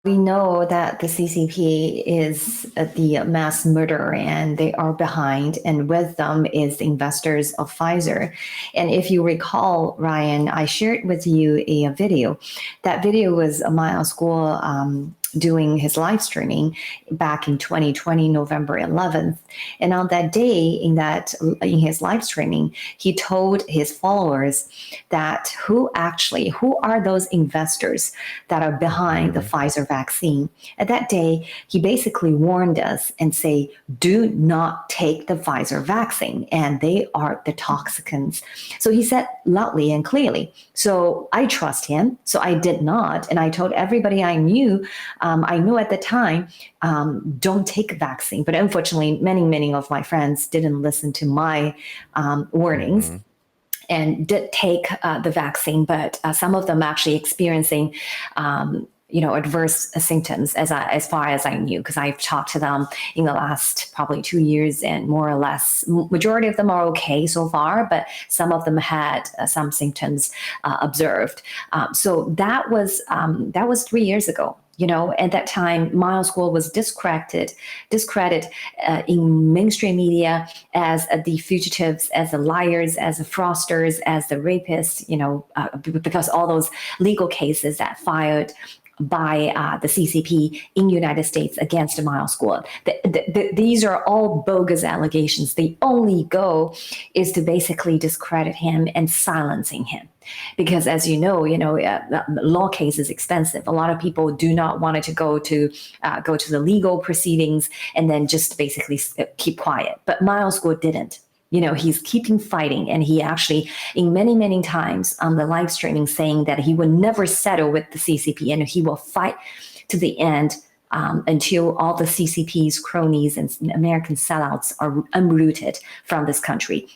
We know that the CCP is the mass murderer and they are behind, and with them is the investors of Pfizer. And if you recall, Ryan, I shared with you a video. That video was Miles Guo doing his live streaming back in 2020, November 11th. And on that day, in his live streaming, he told his followers that who are those investors that are behind the Pfizer vaccine. At that day, he basically warned us and say, do not take the Pfizer vaccine, and they are the toxicants. So he said loudly and clearly. So I trust him. So I did not. And I told everybody I knew at the time, don't take a vaccine. But unfortunately, many of my friends didn't listen to my warnings. And did take the vaccine, but some of them actually experiencing, adverse symptoms as far as I knew, because I've talked to them in the last probably 2 years, and more or less, majority of them are okay so far, but some of them had some symptoms observed. So that was 3 years ago. At that time, Miles Guo was discredited in mainstream media as the fugitives, as the liars, as the fraudsters, as the rapists, because all those legal cases that filed by the CCP in United States against Miles Guo. These are all bogus allegations. The only goal is to basically discredit him and silencing him. Because as you know, law case is expensive. A lot of people do not want to go to the legal proceedings and then just basically keep quiet. But Miles Guo didn't. He's keeping fighting, and he actually, in many times on the live streaming, saying that he will never settle with the CCP and he will fight to the end until all the CCP's cronies and American sellouts are uprooted from this country.